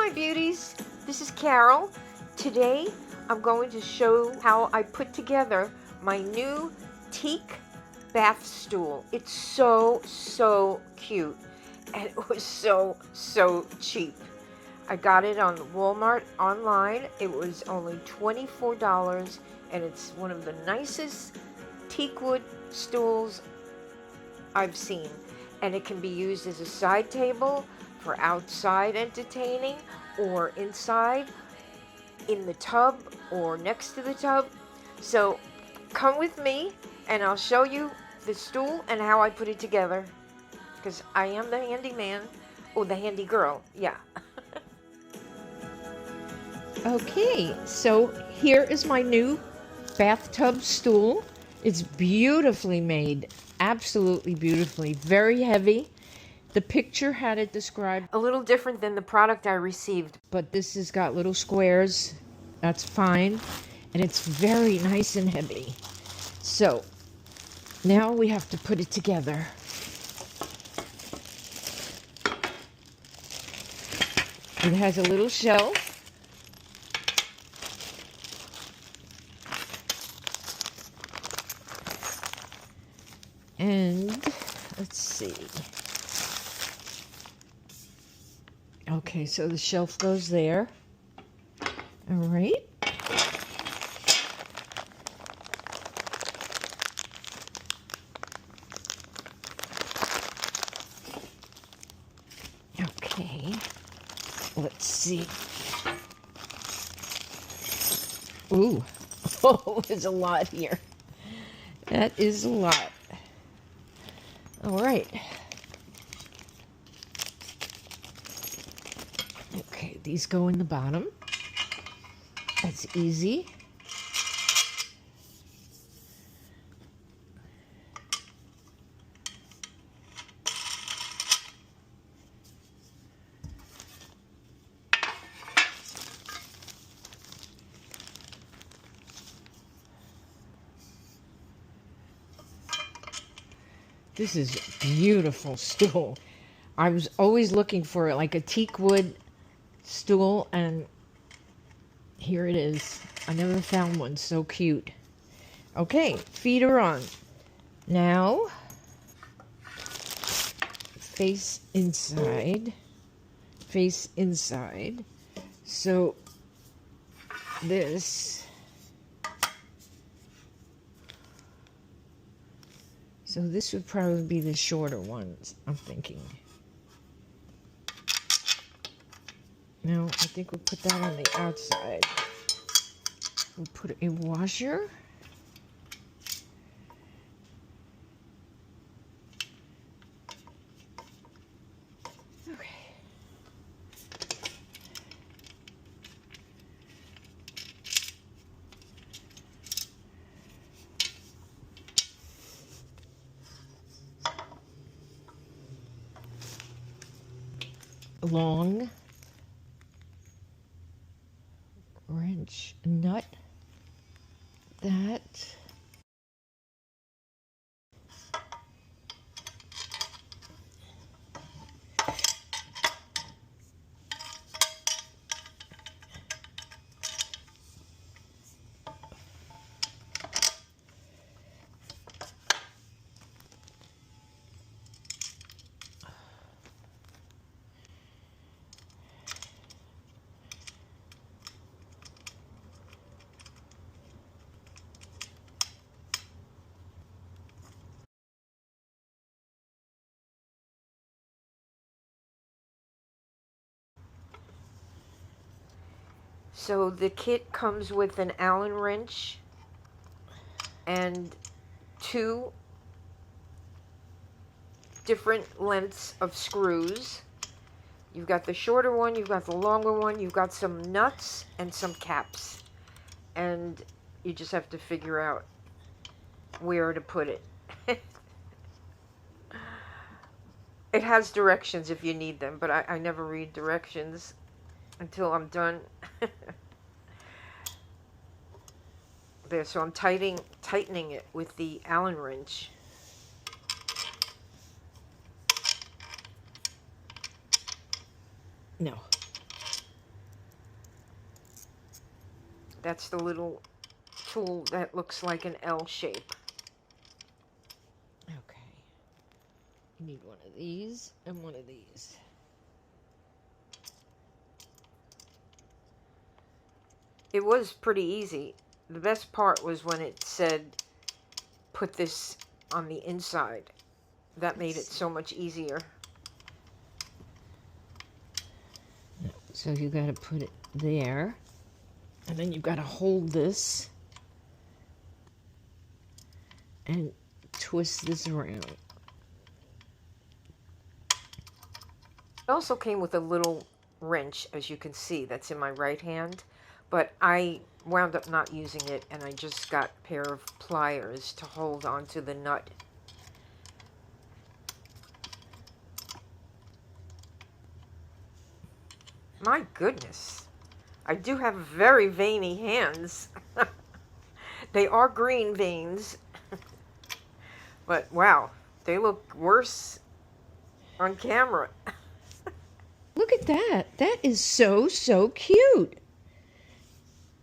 my beauties, this is Carol. Today I'm going to show how I put together my new teak bath stool. It's so cute, and it was so cheap. I got it on Walmart online. It was only $24, and it's one of the nicest teakwood stools I've seen. And it can be used as a side table for outside entertaining, or inside in the tub or next to the tub. So come with me and I'll show you the stool and how I put it together, because I am the handyman, or the handy girl, yeah. Okay, so here is my new bathtub stool. It's beautifully made, absolutely beautifully, very heavy. The picture had it described a little different than the product I received, but this has got little squares. That's fine, and it's very nice and heavy. So now we have to put it together. It has a little shelf. And let's see. Okay, so the shelf goes there. All right. Okay. Let's see. Ooh. Oh, there's a lot here. That is a lot. All right. Okay, these go in the bottom. That's easy. This is a beautiful stool. I was always looking for like a teak wood stool, and here it is. I never found one so cute. Okay, feet are on. Now, face inside. Face inside. So, this... So this would probably be the shorter ones, I'm thinking. No, I think we'll put that on the outside. We'll put a washer. Okay. Long wrench nut. That. So the kit comes with an Allen wrench and 2 different lengths of screws. You've got the shorter one, you've got the longer one, you've got some nuts and some caps. And you just have to figure out where to put it. It has directions if you need them, but I never read directions until I'm done. There, so I'm tightening it with the Allen wrench. No. That's the little tool that looks like an L shape. Okay. You need one of these and one of these. It was pretty easy. The best part was when it said, put this on the inside. That made it so much easier. So you got to put it there. And then you've got to hold this and twist this around. It also came with a little wrench, as you can see, that's in my right hand. But I wound up not using it, and I just got a pair of pliers to hold onto the nut. My goodness. I do have very veiny hands. They are green veins. But wow, they look worse on camera. Look at that. That is so, so cute.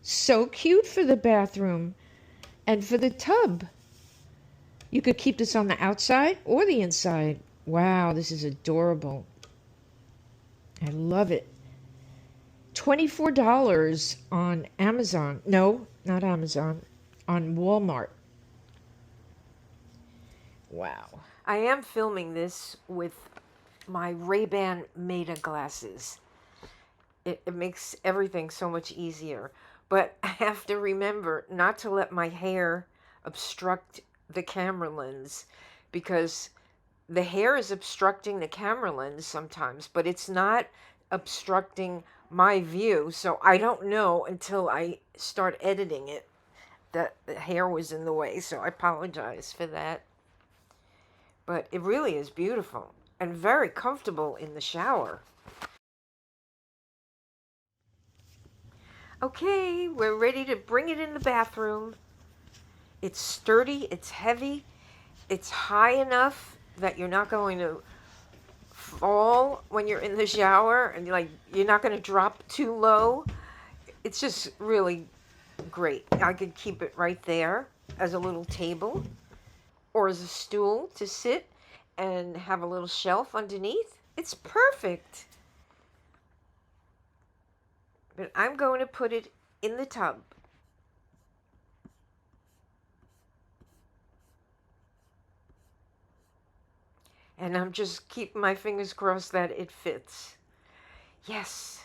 So cute for the bathroom and for the tub. You could keep this on the outside or the inside. Wow, this is adorable. I love it. $24 on Amazon. No, not Amazon. On Walmart. Wow. I am filming this with my Ray-Ban Meta glasses. It makes everything so much easier. But I have to remember not to let my hair obstruct the camera lens, because the hair is obstructing the camera lens sometimes, but it's not obstructing my view. So I don't know until I start editing it that the hair was in the way. So I apologize for that. But it really is beautiful and very comfortable in the shower. Okay, we're ready to bring it in the bathroom. It's sturdy, it's heavy, it's high enough that you're not going to fall when you're in the shower, and you're not going to drop too low. It's just really great. I could keep it right there as a little table or as a stool to sit and have a little shelf underneath. It's perfect. But I'm going to put it in the tub. And I'm just keeping my fingers crossed that it fits. Yes.